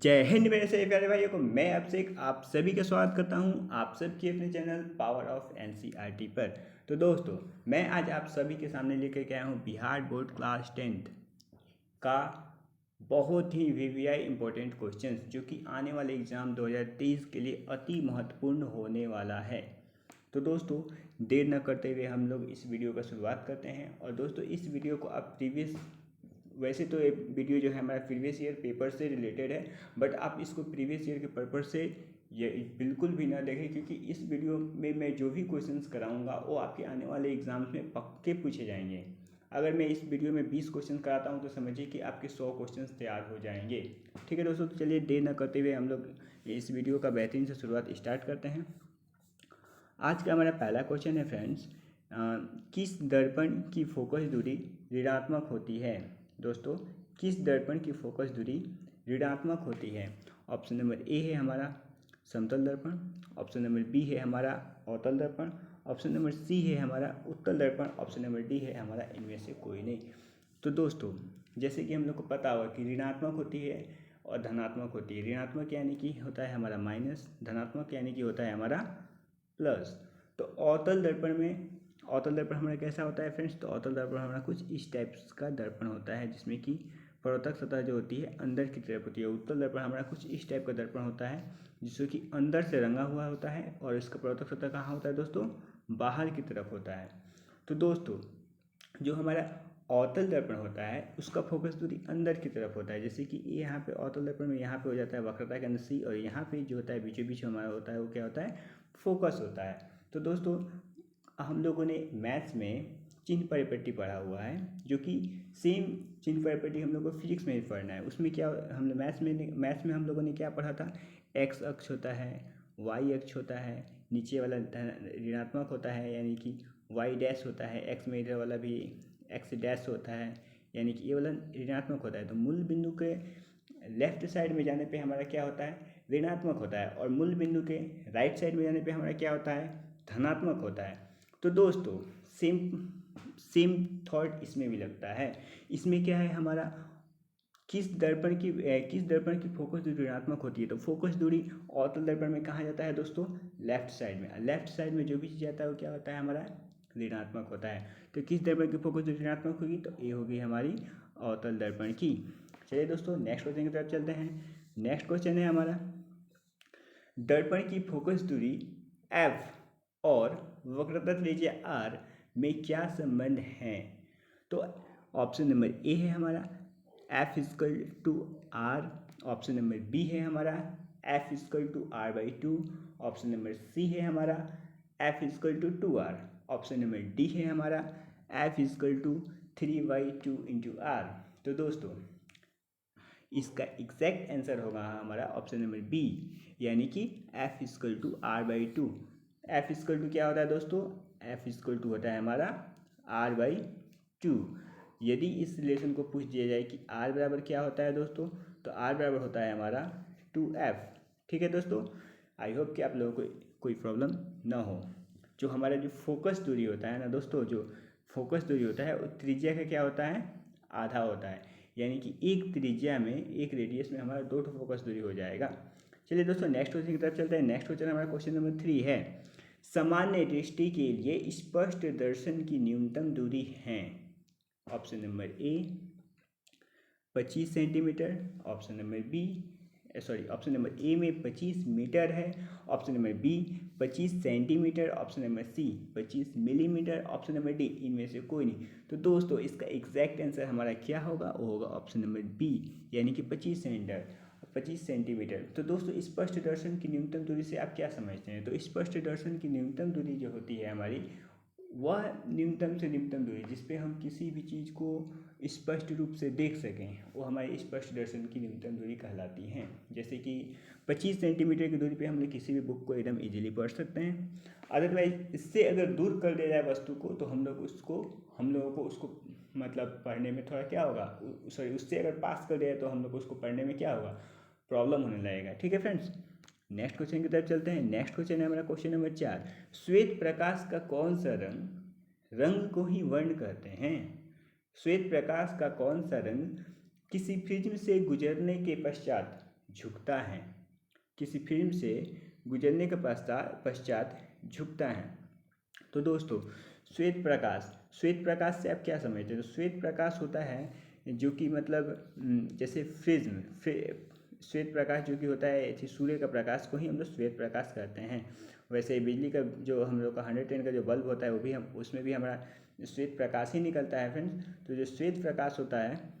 जय हिंद मेरे सभी प्यारे भाइयों को। मैं आपसे आप सभी का स्वागत करता हूं आप सबके अपने चैनल पावर ऑफ एनसीईआरटी पर। तो दोस्तों, मैं आज आप सभी के सामने लेकर के आया हूं बिहार बोर्ड क्लास 10th का बहुत ही वीवीआई इम्पोर्टेंट क्वेश्चंस, जो कि आने वाले एग्ज़ाम 2023 के लिए अति महत्वपूर्ण होने वाला है। तो दोस्तों, देर न करते हुए हम लोग इस वीडियो का शुरुआत करते हैं। और दोस्तों, इस वीडियो को आप वैसे तो ये वीडियो जो है हमारा प्रीवियस ईयर पेपर से रिलेटेड है, बट आप इसको प्रीवियस ईयर के पर्पज़ से ये बिल्कुल भी ना देखें, क्योंकि इस वीडियो में मैं जो भी क्वेश्चंस कराऊंगा वो आपके आने वाले एग्जाम्स में पक्के पूछे जाएंगे। अगर मैं इस वीडियो में 20 क्वेश्चन कराता हूं तो समझिए कि आपके 100 क्वेश्चंस तैयार हो जाएंगे। ठीक है दोस्तों, तो चलिए देर न करते हुए हम लोग इस वीडियो का बेहतरीन से शुरुआत स्टार्ट करते हैं। आज का हमारा पहला क्वेश्चन है फ्रेंड्स, किस दर्पण की फोकस दूरी ऋणात्मक होती है। दोस्तों, किस दर्पण की फोकस दूरी ऋणात्मक होती है। ऑप्शन नंबर ए है हमारा समतल दर्पण, ऑप्शन नंबर बी है हमारा अवतल दर्पण, ऑप्शन नंबर सी है हमारा उत्तल दर्पण, ऑप्शन नंबर डी है हमारा इनमें से कोई नहीं। तो दोस्तों, जैसे कि हम लोग को पता होगा कि ऋणात्मक होती है और धनात्मक होती है। ऋणात्मक यानी कि होता है हमारा माइनस, धनात्मक यानी कि होता है हमारा प्लस। तो अवतल दर्पण हमारा कैसा होता है फ्रेंड्स। तो अवतल दर्पण हमारा कुछ इस टाइप्स का दर्पण होता है, जिसमें कि प्रवर्तक सतह जो होती है अंदर की तरफ होती है। उत्तल दर्पण हमारा कुछ इस टाइप का दर्पण होता है, जिसमें कि अंदर से रंगा हुआ होता है, और इसका प्रवर्तक सतह कहाँ होता है दोस्तों, बाहर की तरफ होता है। तो दोस्तों, जो हमारा अवतल दर्पण होता है उसका फोकस दूरी अंदर की तरफ होता है। जैसे कि ये यहाँ पे अवतल दर्पण में यहाँ पे हो जाता है वक्रता के अंदर सी, और यहाँ पे जो होता है बीचों बीच हमारा होता है वो क्या होता है, फोकस होता है। तो दोस्तों, हम लोगों ने मैथ्स में चिन्ह परिपट्टी पढ़ा हुआ है, जो कि सेम चिन्ह परिपट्टी हम लोग को फिजिक्स में भी पढ़ना है। उसमें क्या हमने मैथ्स में हम लोगों ने क्या पढ़ा था, एक्स अक्ष होता है, वाई अक्ष होता है, नीचे वाला ऋणात्मक होता है यानी कि वाई डैश होता है, एक्स में इधर वाला भी एक्स डैश होता है यानी कि ये वाला ऋणात्मक होता है। तो मूल बिंदु के लेफ्ट साइड में जाने पे हमारा क्या होता है, ऋणात्मक होता है, और मूल बिंदु के राइट साइड में जाने पे हमारा क्या होता है, धनात्मक होता है। तो दोस्तों, सेम सेम थॉट इसमें भी लगता है। इसमें क्या है हमारा, किस दर्पण की फोकस दूरी ऋणात्मक होती है। तो फोकस दूरी अवतल दर्पण में कहाँ जाता है दोस्तों, लेफ्ट साइड में। लेफ्ट साइड में जो भी चीज़ जाता है वो क्या होता है हमारा, ऋणात्मक होता है। तो किस दर्पण की फोकस दूरी ऋणात्मक होगी, तो ये होगी हमारी अवतल दर्पण की। चलिए दोस्तों, नेक्स्ट क्वेश्चन की तरफ चलते हैं। नेक्स्ट क्वेश्चन है हमारा, दर्पण की फोकस दूरी एफ और वक्रता त्रिज्या आर में क्या संबंध है। तो ऑप्शन नंबर ए है हमारा F equal to R, option number B है हमारा F equal to R by two, option number C है हमारा F equal to two R, option number D है हमारा F equal to 3/2 into R. तो दोस्तों, इसका एग्जैक्ट आंसर होगा हमारा ऑप्शन नंबर बी, यानी कि F equal to R by two. F equal to क्या होता है दोस्तों, एफ इजकल टू होता है हमारा आर बाई टू। यदि इस रिलेशन को पूछ दिया जाए कि आर बराबर क्या होता है दोस्तों, तो आर बराबर होता है हमारा 2f। ठीक है दोस्तों, आई होप कि आप लोगों को कोई प्रॉब्लम ना हो। जो हमारा जो फोकस दूरी होता है ना दोस्तों, जो फोकस दूरी होता है वो त्रिज्या का क्या होता है, आधा होता है। यानी कि एक त्रिज्या में, एक रेडियस में हमारा 2 फोकस दूरी हो जाएगा। चलिए दोस्तों, नेक्स्ट क्वेश्चन की तरफ चलते हैं। नेक्स्ट क्वेश्चन हमारा क्वेश्चन नंबर 3 है, सामान्य दृष्टि के लिए स्पष्ट दर्शन की न्यूनतम दूरी है। Option number A 25 centimetre, option number B option number A में 25 मीटर है, option number B 25 centimetre, option number C 25 millimetre, option number D इनमें से कोई नहीं। तो दोस्तों, इसका एग्जैक्ट आंसर हमारा क्या होगा, वो होगा ऑप्शन नंबर बी, यानी कि 25 सेंटीमीटर। तो दोस्तों, स्पष्ट दर्शन की न्यूनतम दूरी से आप क्या समझते हैं। तो स्पष्ट दर्शन की न्यूनतम दूरी जो होती है हमारी, वह न्यूनतम से न्यूनतम दूरी जिसपे हम किसी भी चीज़ को स्पष्ट रूप से देख सकें, वो हमारी स्पष्ट दर्शन की न्यूनतम दूरी कहलाती हैं। जैसे कि 25 सेंटीमीटर की दूरी पे हम लोग किसी भी बुक को एकदम इजीली पढ़ सकते हैं। अदरवाइज इससे अगर दूर कर दिया जाए वस्तु को, तो हम लोगों को उसको मतलब पढ़ने में थोड़ा क्या होगा, सॉरी, उससे अगर पास कर दिया तो हम लोग को उसको पढ़ने में क्या होगा, प्रॉब्लम होने लगेगा। ठीक है फ्रेंड्स, नेक्स्ट क्वेश्चन की तरफ चलते हैं। नेक्स्ट क्वेश्चन है हमारा क्वेश्चन नंबर 4, श्वेत प्रकाश का कौन सा रंग को ही वर्ण कहते हैं। श्वेत प्रकाश का कौन सा रंग किसी प्रिज्म से गुजरने के पश्चात झुकता है, किसी फिल्म से गुजरने के पश्चात झुकता है। तो दोस्तों श्वेत प्रकाश से आप क्या समझते हैं? तो श्वेत प्रकाश होता है जो कि मतलब जैसे प्रिज्म, श्वेत प्रकाश जो कि होता है ऐसे सूर्य का प्रकाश को ही हम लोग श्वेत प्रकाश कहते हैं। वैसे बिजली का जो हम लोग का 110 का जो बल्ब होता है वो भी हम उसमें भी हमारा श्वेत प्रकाश ही निकलता है फ्रेंड्स। तो जो श्वेत प्रकाश होता है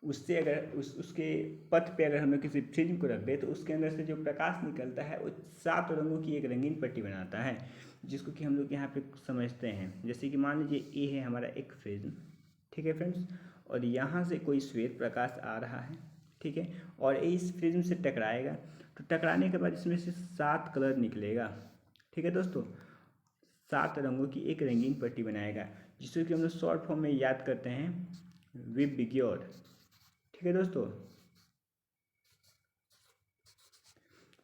उससे अगर उसके पथ पे अगर हम लोग किसी फिल्म को रख दें तो उसके अंदर से जो प्रकाश निकलता है वो 7 रंगों की एक रंगीन पट्टी बनाता है, जिसको कि हम लोग यहाँ पे समझते हैं। जैसे कि मान लीजिए ये है हमारा एक फिल्म, ठीक है फ्रेंड्स, और यहाँ से कोई श्वेत प्रकाश आ रहा है, ठीक है, और इस प्रिज्म से टकराएगा, तो टकराने के बाद इसमें से 7 कलर निकलेगा, ठीक है दोस्तों, 7 रंगों की एक रंगीन पट्टी बनाएगा, जिसको कि हम लोग शॉर्ट फॉर्म में याद करते हैं विबग्योर, ठीक है दोस्तों।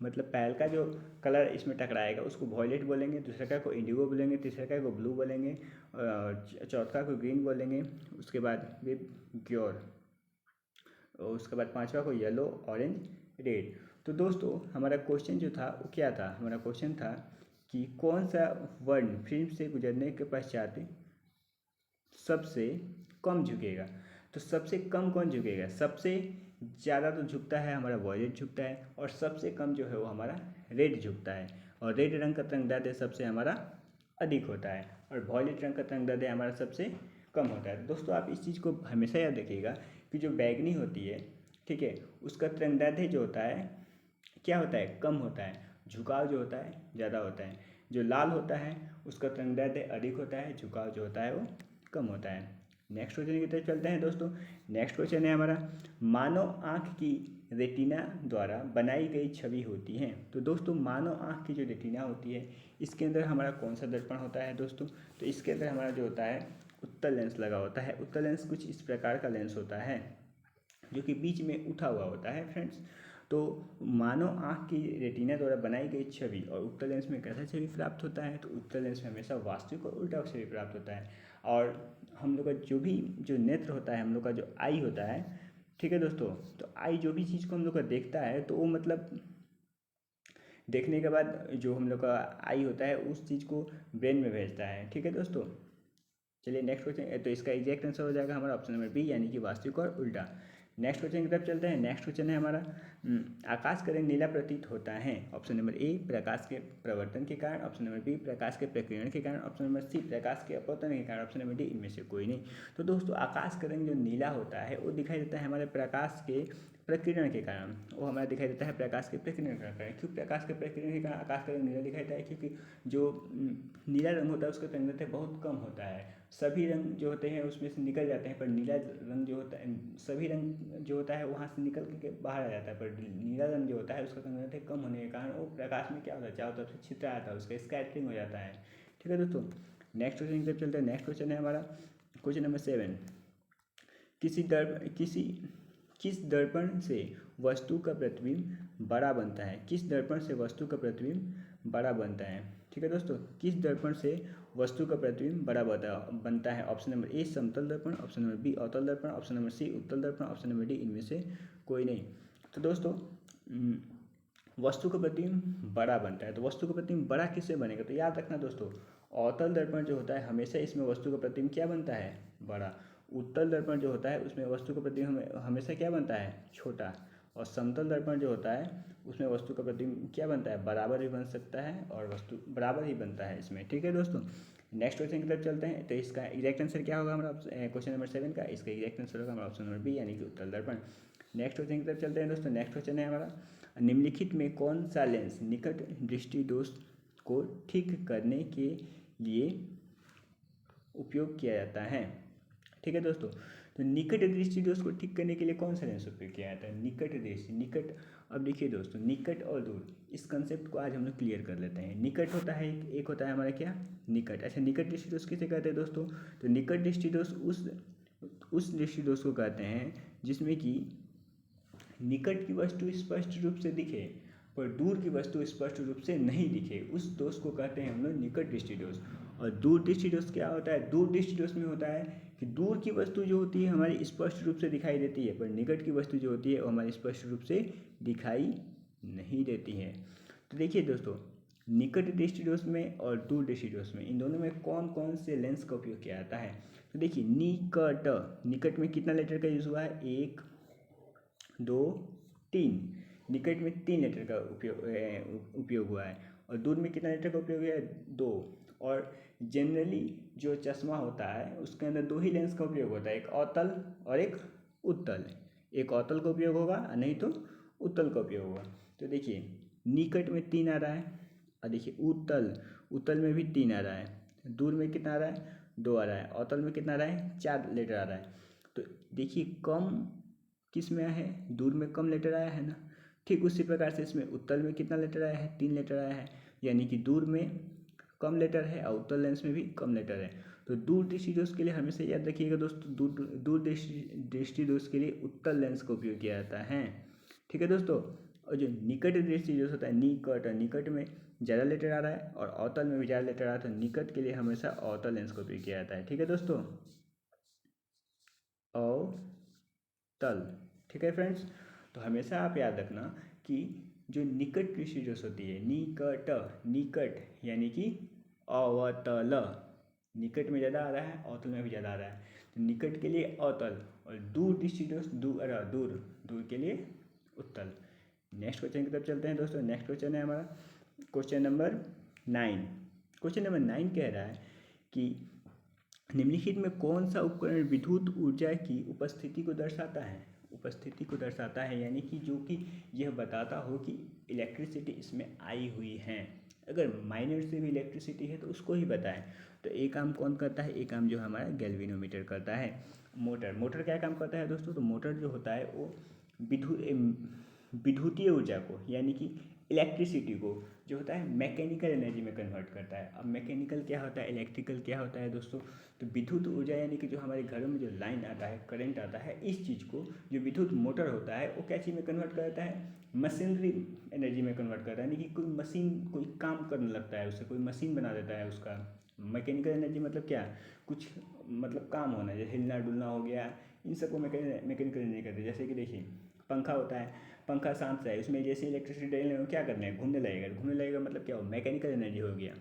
मतलब पहल का जो कलर इसमें टकराएगा उसको वॉयलेट बोलेंगे, दूसरे का को इंडिगो बोलेंगे, तीसरे का को ब्लू बोलेंगे, चौथा को ग्रीन बोलेंगे, उसके बाद विबग्योर, और उसके बाद पांचवा को येलो, ऑरेंज, रेड। तो दोस्तों हमारा क्वेश्चन जो था वो क्या था? हमारा क्वेश्चन था कि कौन सा वर्ण फिल्म से गुजरने के पश्चात सबसे कम झुकेगा? तो सबसे कम कौन झुकेगा? सबसे ज़्यादा तो झुकता है हमारा वॉयलेट झुकता है, और सबसे कम जो है वो हमारा रेड झुकता है, और रेड रंग का तरंगदैर्ध्य सबसे हमारा अधिक होता है, और वॉयलेट रंग का तरंगदैर्ध्य हमारा सबसे कम होता है। दोस्तों आप इस चीज़ को हमेशा याद रखिएगा कि जो बैंगनी होती है, ठीक है, उसका तरंगदैर्ध्य जो होता है क्या होता है? कम होता है, झुकाव जो होता है ज़्यादा होता है। जो लाल होता है उसका तरंगदैर्ध्य अधिक होता है, झुकाव जो होता है वो कम होता है। नेक्स्ट क्वेश्चन की तरफ चलते हैं दोस्तों। नेक्स्ट क्वेश्चन है हमारा, मानव आँख की रेटिना द्वारा बनाई गई छवि होती है। तो दोस्तों मानव आँख की जो रेटिना होती है इसके अंदर हमारा कौन सा दर्पण होता है दोस्तों? तो इसके अंदर हमारा जो होता है उत्तल लेंस लगा होता है। उत्तल लेंस कुछ इस प्रकार का लेंस होता है जो कि बीच में उठा हुआ होता है फ्रेंड्स। तो मानव आँख की रेटिना द्वारा बनाई गई छवि और उत्तल लेंस में कैसा छवि प्राप्त होता है? तो उत्तल लेंस में हमेशा वास्तविक और उल्टा छवि प्राप्त होता है। और हम लोग का जो नेत्र होता है, हम लोग का जो आई होता है, ठीक है दोस्तों, तो आई जो भी चीज़ को हम लोग का देखता है तो वो मतलब देखने के बाद जो हम लोग का आई होता है उस चीज़ को ब्रेन में भेजता है, ठीक है दोस्तों। चलिए नेक्स्ट क्वेश्चन, तो इसका एग्जैक्ट आंसर हो जाएगा हमारा ऑप्शन नंबर बी, यानी कि वास्तविक और उल्टा। नेक्स्ट क्वेश्चन की तरफ चलते हैं। नेक्स्ट क्वेश्चन है हमारा, आकाश का रंग नीला प्रतीत होता है। ऑप्शन नंबर ए प्रकाश के प्रवर्तन के कारण, ऑप्शन नंबर बी प्रकाश के प्रकीर्णन के कारण, ऑप्शन नंबर सी प्रकाश के अपवर्तन के कारण, ऑप्शन नंबर डी इनमें से कोई नहीं। तो दोस्तों आकाश का रंग जो नीला होता है वो दिखाई देता है हमारे प्रकाश के प्रकीर्णन के कारण, वो हमारा दिखाई देता है प्रकाश के प्रकीर्णन के कारण। क्यों प्रकाश के प्रकीर्णन के कारण आकाश का रंग नीला दिखाई देता है? क्योंकि जो नीला रंग होता है उसका तरंगदैर्ध्य बहुत कम होता है। सभी रंग जो होते हैं उसमें से निकल जाते हैं, पर नीला रंग जो होता है, सभी रंग जो होता है वहाँ से निकल के बाहर आ जाता है, पर नीला रंग जो होता है उसका तरंगदैर्ध्य कम होने के कारण वो प्रकाश में क्या होता है, चारों तरफ से छितरा आता है, उसका स्कैटरिंग हो जाता है, ठीक है दोस्तों। नेक्स्ट क्वेश्चन की तरफ चलते हैं। नेक्स्ट क्वेश्चन है हमारा क्वेश्चन नंबर 7, किस दर्पण से वस्तु का प्रतिबिंब बड़ा बनता है? किस दर्पण से वस्तु का प्रतिबिंब बड़ा बनता है? ठीक है दोस्तों, किस दर्पण से वस्तु का प्रतिबिंब बड़ा बनता है? ऑप्शन नंबर ए समतल दर्पण, ऑप्शन नंबर बी अवतल दर्पण, ऑप्शन नंबर सी उत्तल दर्पण, ऑप्शन नंबर डी इनमें से कोई नहीं। तो दोस्तों वस्तु का प्रतिबिंब बड़ा बनता है, तो वस्तु का प्रतिबिंब बड़ा किससे बनेगा? तो याद रखना दोस्तों, अवतल दर्पण जो होता है हमेशा इसमें वस्तु का प्रतिबिंब क्या बनता है? बड़ा। उत्तल दर्पण जो होता है उसमें वस्तु का प्रतिबिंब हमेशा क्या बनता है? छोटा। और समतल दर्पण जो होता है उसमें वस्तु का प्रतिबिंब क्या बनता है? बराबर भी बन सकता है, और वस्तु बराबर ही बनता है इसमें, ठीक है दोस्तों। नेक्स्ट क्वेश्चन की तरफ चलते हैं। तो इसका एग्जैक्ट आंसर क्या होगा हमारा क्वेश्चन नंबर 7 का? इसका एग्जैक्ट आंसर होगा हमारा ऑप्शन नंबर बी, यानी कि उत्तल दर्पण। नेक्स्ट क्वेश्चन की तरफ चलते हैं दोस्तों। नेक्स्ट क्वेश्चन है हमारा, निम्नलिखित में कौन सा लेंस निकट दृष्टि दोष को ठीक करने के लिए उपयोग किया जाता है? ठीक है दोस्तों, तो निकट दृष्टि दोष को ठीक करने के लिए कौन सा लेंस उपयोग किया जाता है? निकट दृष्टि, निकट। अब देखिए दोस्तों, निकट और दूर, इस कंसेप्ट को आज हम लोग क्लियर कर लेते हैं। निकट होता है एक होता है हमारा क्या? निकट। अच्छा, निकट दृष्टि दोष किसे कहते हैं दोस्तों? तो निकट दृष्टि दोष उस दृष्टि दोष को कहते हैं जिसमें कि निकट की वस्तु स्पष्ट रूप से दिखे पर दूर की वस्तु स्पष्ट रूप से नहीं दिखे, उस दोष को कहते हैं हम लोग निकट दृष्टि दोष। और दूर दृष्टि दोष क्या होता है? दूर दृष्टि दोष में होता है कि कि दूर की वस्तु जो होती है हमारी स्पष्ट रूप से दिखाई देती है, पर निकट की वस्तु जो होती है वो हमारी स्पष्ट रूप से दिखाई नहीं देती है। तो देखिए दोस्तों, निकट दृष्टिदोष में और दूर दृष्टिदोष में, इन दोनों में कौन कौन से लेंस का उपयोग किया जाता है। तो देखिए, निकट, निकट में कितना लेटर का यूज़ हुआ है, 1 2 3, निकट में 3 लेटर का उपयोग हुआ है। और दूर में कितना लेटर का उपयोग हुआ है, 2। और जनरली जो चश्मा होता है उसके अंदर 2 ही लेंस का उपयोग होता है, एक अवतल और एक उत्तल। एक अवतल का उपयोग होगा और नहीं तो उत्तल का उपयोग होगा। तो देखिए, निकट में 3 आ रहा है, और देखिए उत्तल, उत्तल में भी 3 आ रहा है। दूर में कितना आ रहा है, 2 आ रहा है। अवतल में कितना आ रहा है, 4 लेटर आ रहा है। तो देखिए, कम किस में आया है, दूर में कम लेटर आया है ना। ठीक उसी प्रकार से इसमें उत्तल में कितना लेटर आया है, 3 लेटर आया है, यानी कि दूर में कम लेटर है और उत्तल लेंस में भी कम लेटर है। तो दूर दृष्टि दोष के लिए हमेशा याद रखिएगा दोस्तों, दूर दृष्टि दोष के लिए उत्तल लेंस का उपयोग किया जाता है। ठीक है दोस्तों। और जो निकट दृष्टि दोष होता है, निकट, निकट में ज़्यादा लेटर आ रहा है और अवतल में भी ज़्यादा लेटर आ रहा है, तो निकट के लिए हमेशा अवतल लेंस का उपयोग किया जाता है। ठीक है दोस्तों, अवतल। ठीक है फ्रेंड्स। तो हमेशा आप याद रखना कि जो निकट दृष्टि दोष होती है, निकट, निकट यानी कि अवतल, निकट में ज़्यादा आ रहा है, अवतल में भी ज़्यादा आ रहा है, तो निकट के लिए अवतल, और दूर दृष्टि दोष दूर, दूर के लिए उत्तल। नेक्स्ट क्वेश्चन की तरफ चलते हैं दोस्तों। नेक्स्ट क्वेश्चन है हमारा क्वेश्चन नंबर 9। क्वेश्चन नंबर 9 कह रहा है कि निम्नलिखित में कौन सा उपकरण विद्युत ऊर्जा की उपस्थिति को दर्शाता है। उपस्थिति को दर्शाता है यानी कि जो कि यह बताता हो कि इलेक्ट्रिसिटी इसमें आई हुई है। अगर माइनर से भी इलेक्ट्रिसिटी है तो उसको ही बताएं। तो एक काम कौन करता है, एक काम जो हमारा गैल्वेनोमीटर करता है। मोटर, मोटर क्या काम करता है दोस्तों, तो मोटर जो होता है वो विद्युतीय ऊर्जा को यानी कि इलेक्ट्रिसिटी को जो होता है मैकेनिकल एनर्जी में कन्वर्ट करता है। अब मैकेनिकल क्या होता है, इलेक्ट्रिकल क्या होता है दोस्तों, तो विद्युत ऊर्जा यानी कि जो हमारे घरों में जो लाइन आता है, करंट आता है, इस चीज़ को जो विद्युत मोटर होता है वो क्या चीज़ में कन्वर्ट करता है, मशीनरी एनर्जी में कन्वर्ट करता है। यानी कि कोई मशीन कोई काम करने लगता है, उससे कोई मशीन बना देता है उसका। मैकेनिकल एनर्जी मतलब क्या, कुछ मतलब काम होना, जैसे हिलना डुलना हो गया, इन सबको मैकेनिकल एनर्जी कहते हैं। जैसे कि देखिए, पंखा होता है, पंखा शांत सा है, उसमें जैसे इलेक्ट्रिसिटी डालने में क्या करना है, घूमने लगेगा, घूमने लगेगा मतलब क्या हो, मैकेनिकल एनर्जी हो गया।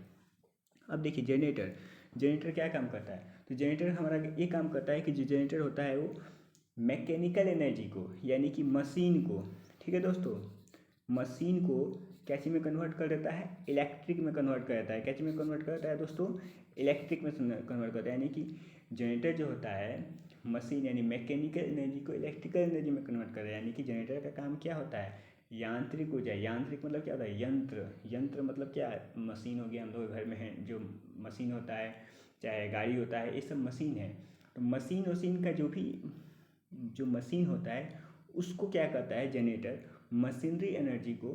अब देखिए जनरेटर, जनरेटर क्या काम करता है, तो जनरेटर हमारा ये काम करता है कि जो जनरेटर होता है वो मैकेनिकल एनर्जी को यानी कि मशीन को, ठीक है दोस्तों, मशीन को क्या चीज़ में कन्वर्ट कर देता है, इलेक्ट्रिक में कन्वर्ट कर देता है। क्या चीज़ में कन्वर्ट करता है दोस्तों, इलेक्ट्रिक में कन्वर्ट करता है। यानी कि जनरेटर जो होता है मशीन यानी मैकेनिकल एनर्जी को इलेक्ट्रिकल एनर्जी में कन्वर्ट कर रहा है। यानी कि जनरेटर का काम क्या होता है, यांत्रिक ऊर्जा, यांत्रिक मतलब क्या होता है, यंत्र, यंत्र मतलब क्या है, मशीन हो गया, हम लोग घर में है जो मशीन होता है, चाहे गाड़ी होता है, ये सब मशीन है। तो मशीन वशीन का जो मशीन होता है उसको क्या करता है जनरेटर, मशीनरी एनर्जी को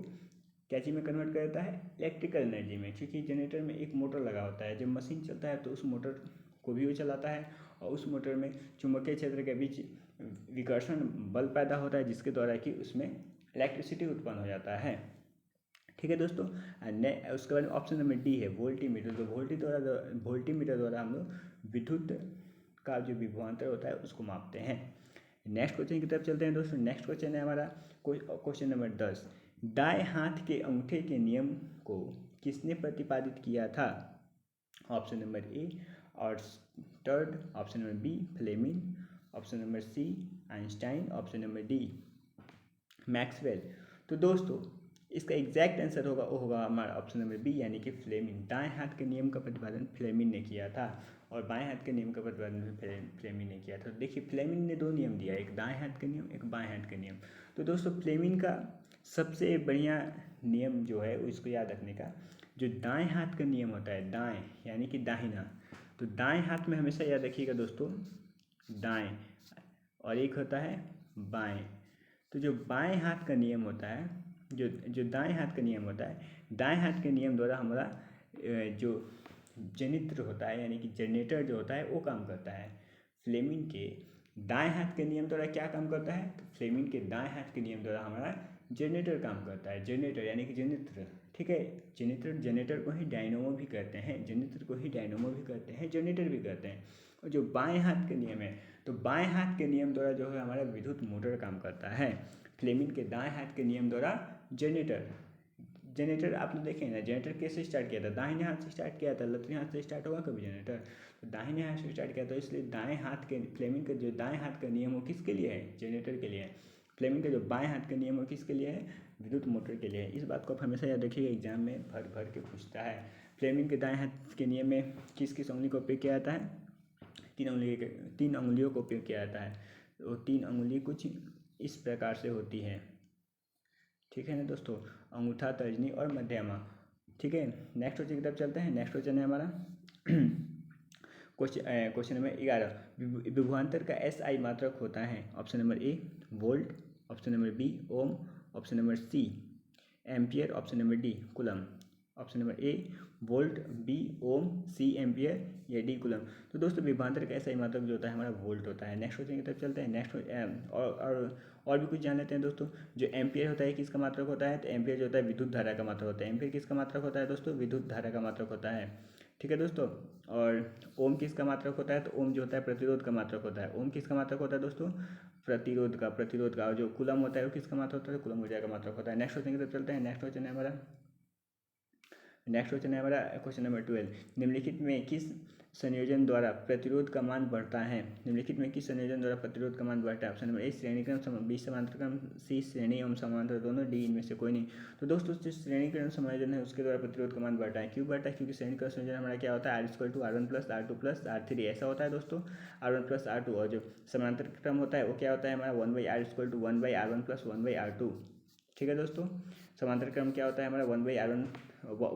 क्या चीज़ में कन्वर्ट कर देता है, इलेक्ट्रिकल एनर्जी में। क्योंकि जनरेटर में एक मोटर लगा होता है, जब मशीन चलता है तो उस मोटर को भी वो चलाता है, और उस मोटर में चुंबकीय क्षेत्र के बीच विकर्षण बल पैदा होता है, जिसके द्वारा कि उसमें इलेक्ट्रिसिटी उत्पन्न हो जाता है। ठीक है दोस्तों। उसके बाद ऑप्शन नंबर डी है वोल्टीमीटर। तो वोल्टीमीटर द्वारा हम लोग विद्युत का जो विभवांतर होता है उसको मापते हैं। नेक्स्ट क्वेश्चन की तरफ चलते हैं दोस्तों। नेक्स्ट क्वेश्चन है हमारा क्वेश्चन नंबर 10। दाएं हाथ के अंगूठे के नियम को किसने प्रतिपादित किया था। Option number A Oersted, option number B Fleming, option number C Einstein, option number D Maxwell. तो दोस्तों इसका एग्जैक्ट आंसर होगा वो होगा हमारा ऑप्शन नंबर बी यानी कि फ्लेमिंग। दाएं हाथ के नियम का प्रतिपादन फ्लेमिंग ने किया था और बाएं हाथ के नियम का प्रतिपादन भी फ्लेमिंग ने किया था। तो देखिए फ्लेमिंग ने 2 नियम दिया, एक दाएं हाथ का नियम, एक बाएं हाथ का नियम। तो दोस्तों फ्लेमिंग का सबसे बढ़िया नियम जो है उसको याद रखने का, जो दाएं हाथ का नियम होता है, दाएं यानी कि दाहिना, तो दाएं हाथ में हमेशा याद रखिएगा दोस्तों दाएं, और एक होता है बाएं। तो जो बाएं हाथ का नियम होता है, जो दाएं हाथ का नियम होता है, दाएं हाथ के नियम द्वारा हमारा जो जनित्र होता है यानी कि जनरेटर जो होता है वो काम करता है। फ्लेमिंग के दाएं हाथ के नियम द्वारा क्या काम करता है, तो फ्लेमिंग के दाएं हाथ के नियम द्वारा हमारा जनरेटर काम करता है। जनरेटर यानी कि जनित्र, ठीक है। जनरेटर को ही डायनोमो भी कहते हैं, जनित्र को ही डायनोमो भी कहते हैं, जनरेटर भी कहते हैं। और जो बाएं हाथ के नियम है, तो बाएं हाथ के नियम द्वारा जो है हमारा विद्युत मोटर काम करता है। फ्लेमिंग के दाएं हाथ के नियम द्वारा जनरेटर जनरेटर आप लोग देखें ना, जनरेटर कैसे स्टार्ट किया था, दाहिने हाथ से स्टार्ट किया था, लतनी हाथ से स्टार्ट होगा कभी जनरेटर, तो दाहिने हाथ से स्टार्ट किया था, इसलिए दाएं हाथ के फ्लेमिंग का जो दाएं हाथ का नियम हो किसके लिए है, जनरेटर के लिए है। फ्लेमिंग का जो बाएं हाथ का नियम हो किसके लिए है, विद्युत मोटर के लिए है। इस बात को आप हमेशा याद रखिएगा, एग्जाम में भर भर के पूछता है। फ्लेमिंग के दाएं हाथ के नियम में किस किस उंगली का उपयोग किया जाता है, तीन उंगलियों का उपयोग किया जाता है। तो तीन उंगली कुछ इस प्रकार से होती है, ठीक है ना दोस्तों, अंगूठा, तर्जनी और मध्यमा। ठीक है, नेक्स्ट क्वेश्चन की तरफ चलते हैं। नेक्स्ट क्वेश्चन है हमारा क्वेश्चन नंबर 11, विभवांतर का SI मात्रक होता है। Option number A volt, option number B ohm, option number C ampere, option number D coulomb. Option number A volt, B ohm, C ampere या डी कूलम। तो दोस्तों विभवांतर का SI मात्रक जो होता है हमारा वोल्ट होता है। नेक्स्ट क्वेश्चन की तरफ चलते हैं। नेक्स्ट और भी कुछ जान लेते हैं दोस्तों। जो एम्पियर होता है किसका मात्रक होता है, तो एम्पियर जो होता है विद्युत धारा का मात्रक होता है। एम्पियर किसका मात्रक होता है दोस्तों, विद्युत धारा का मात्रक होता है, ठीक है दोस्तों। और ओम किसका मात्रक होता है, तो ओम जो होता है प्रतिरोध का मात्रक होता है। ओम किसका मात्रक होता है दोस्तों, प्रतिरोध का। और जो कूलम होता है वो किसका मात्रक होता है, कूलम ऊर्जा का मात्रक होता है। नेक्स्ट क्वेश्चन की तरफ चलते हैं। नेक्स्ट क्वेश्चन है हमारा क्वेश्चन नंबर 12, निम्नलिखित में किस संयोजन द्वारा प्रतिरोध का मान बढ़ता है। निम्नलिखित में किस संयोजन द्वारा प्रतिरोध का मान बढ़ता है। ऑप्शन नंबर ए श्रेणी क्रम, बी समांतर क्रम, सी श्रेणी एवं समांतर दोनों, डी इनमें से कोई नहीं। तो दोस्तों जो श्रेणी क्रम संयोजन है उसके द्वारा प्रतिरोध का मान बढ़ता है। क्यों बढ़ता है, क्योंकि श्रेणी क्रम संयोजन हमारा क्या होता है, R=R1 + R2 + R3 ऐसा होता है दोस्तों, R1 + R2। और जो समांतर क्रम होता है वो क्या होता है हमारा 1/R=1/R1 + 1/R2, ठीक है दोस्तों। समांतर क्रम क्या होता है हमारा 1/R1 +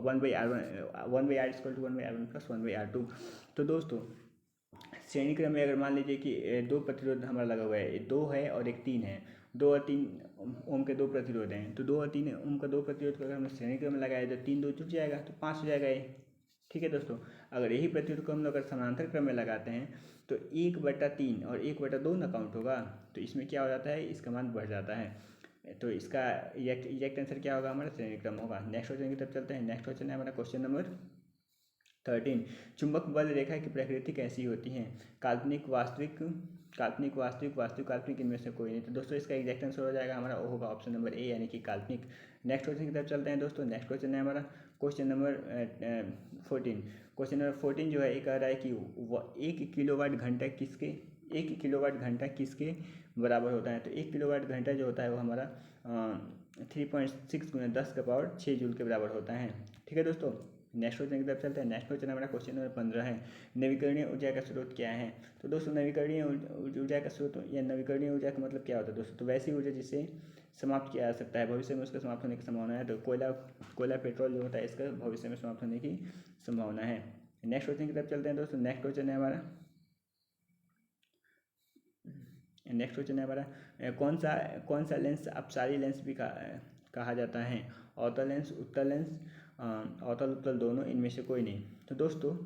1/R2। तो दोस्तों श्रेणी क्रम में अगर मान लीजिए कि दो प्रतिरोध हमारा लगा हुआ है, दो है और एक तीन है, 2 और 3 ओम के दो प्रतिरोध हैं, तो 2 और 3 ओम का दो प्रतिरोध को अगर हम श्रेणी क्रम में लगाए तो 3 2 जुट जाएगा, तो 5 हो जाएगा ये, ठीक है दोस्तों। अगर यही प्रतिरोध को हम लोग अगर समांतर क्रम में लगाते हैं तो 1/3 और 1/2 ना काउंट होगा, तो इसमें क्या हो जाता है, इसका मान बढ़ जाता है। तो इसका एग्जैक्ट आंसर क्या होगा, हमारा श्रेणी क्रम होगा। नेक्स्ट क्वेश्चन की तरफ चलते हैं। नेक्स्ट क्वेश्चन है हमारा क्वेश्चन नंबर 13, चुंबक बल रेखा की प्रकृति कैसी होती है। काल्पनिक, वास्तविक, काल्पनिक इनमें से कोई नहीं। तो दोस्तों इसका एग्जैक्ट आंसर हो जाएगा हमारा, वो होगा ऑप्शन नंबर ए यानी कि काल्पनिक। नेक्स्ट क्वेश्चन की तरफ चलते हैं दोस्तों। नेक्स्ट क्वेश्चन है हमारा क्वेश्चन नंबर 14। क्वेश्चन नंबर 14 जो है ये कह रहा है कि 1 किलोवाट घंटा किसके बराबर होता है। तो 1 किलोवाट घंटा जो होता है वो हमारा 3.6 × 10⁻6 जूल के बराबर होता है, ठीक है दोस्तों। नेक्स्ट क्वेश्चन की तरफ चलते हैं। नेक्स्ट क्वेश्चन हमारा क्वेश्चन नंबर 15 है, नवीकरणीय ऊर्जा का स्रोत क्या है। तो दोस्तों नवीकरणीय ऊर्जा का स्रोत या नवीकरणीय ऊर्जा का मतलब क्या होता है दोस्तों, तो वैसी ऊर्जा जिसे समाप्त किया जा सकता है, भविष्य में उसका समाप्त होने की संभावना है। तो कोयला पेट्रोल जो होता है इसका भविष्य में समाप्त होने की संभावना है। नेक्स्ट क्वेश्चन की तरफ चलते हैं दोस्तों। नेक्स्ट क्वेश्चन है हमारा कौन सा लेंस अपसारी लेंस भी कहा जाता है। अवतल लेंस, उत्तल लेंस, अवतल उत्तल दोनों, इनमें से कोई नहीं। तो दोस्तों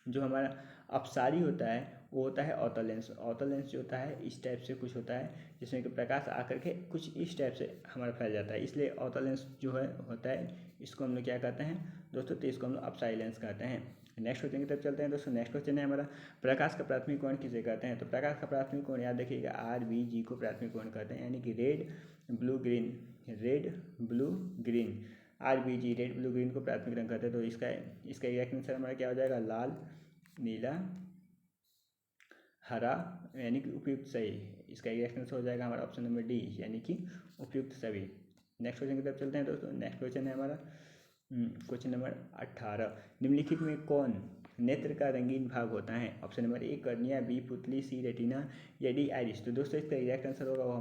जो हमारा अपसारी होता है वो होता है अवतल लेंस। अवतल लेंस जो होता है इस टाइप से कुछ होता है, जिसमें कि प्रकाश आकर के कुछ इस टाइप से हमारा फैल जाता है, इसलिए अवतल लेंस जो है होता है, इसको हम लोग क्या कहते हैं दोस्तों, तो इसको हम लोग अपसारी लेंस कहते हैं। नेक्स्ट क्वेश्चन की तरफ चलते हैं दोस्तों। नेक्स्ट क्वेश्चन है हमारा प्रकाश का प्राथमिक कोण किसे कहते हैं। तो प्रकाश का प्राथमिक कोण याद रखिएगा RBG को प्राथमिक कोण कहते हैं, यानी कि red blue green, RBG red blue green को प्राथमिक रंग कहते हैं। तो इसका एग्जैक्ट आंसर हमारा क्या हो जाएगा, लाल, नीला, हरा, यानी कि उपयुक्त सही। इसका एग्जैक्ट आंसर हो जाएगा हमारा ऑप्शन नंबर डी यानी कि उपयुक्त सभी। नेक्स्ट क्वेश्चन की तरफ चलते हैं दोस्तों। नेक्स्ट क्वेश्चन है हमारा क्वेश्चन नंबर 18, निम्नलिखित में कौन नेत्र का रंगीन भाग होता है। Option number A cornea, B पुतली, सी रेटिना या डी आइरिस। तो दोस्तों इसका एग्जैक्ट आंसर होगा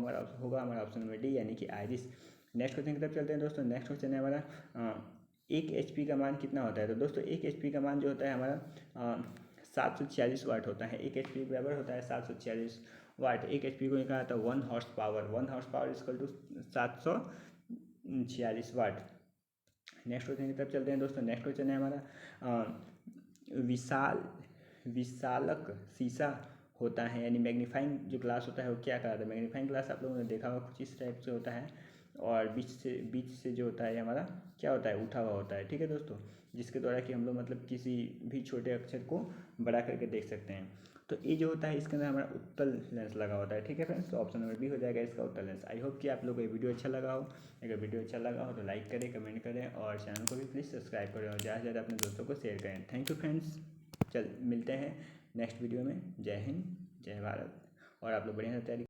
हमारा ऑप्शन नंबर डी यानी कि आइरिस। नेक्स्ट क्वेश्चन की तरफ चलते हैं दोस्तों। नेक्स्ट क्वेश्चन है हमारा 1 HP का मान कितना होता है। तो दोस्तों 1 HP का मान जो होता है हमारा 746 वाट होता है। 1 HP बराबर होता है 746 वाट। 1 HP को कहा था 1 horsepower, 1 horsepower equal to 746 watt. Next question की तरफ चलते हैं दोस्तों। नेक्स्ट क्वेश्चन है हमारा विशालक शीशा होता है, यानी मैग्नीफाइंग जो ग्लास होता है वो क्या कहलाता है। मैग्नीफाइंग ग्लास आप लोगों ने देखा होगा कुछ इस टाइप से होता है, और बीच से जो होता है हमारा क्या होता है, उठा हुआ होता है। ठीक है दोस्तों, जिसके द्वारा कि हम लोग मतलब किसी भी छोटे अक्षर को बड़ा करके देख सकते हैं। तो ये जो होता है इसके अंदर हमारा उत्तल लेंस लगा होता है। ठीक है फ्रेंड्स, तो ऑप्शन नंबर बी हो जाएगा इसका उत्तल लेंस। आई होप कि आप लोगों को ये वीडियो अच्छा लगा हो। अगर वीडियो अच्छा लगा हो तो लाइक करें, कमेंट करें और चैनल को भी प्लीज़ सब्सक्राइब करें और ज़्यादा से ज़्यादा अपने दोस्तों को शेयर करें। थैंक यू फ्रेंड्स, चल मिलते हैं नेक्स्ट वीडियो में। जय हिंद, जय भारत। और आप लोग बढ़िया से तैयारी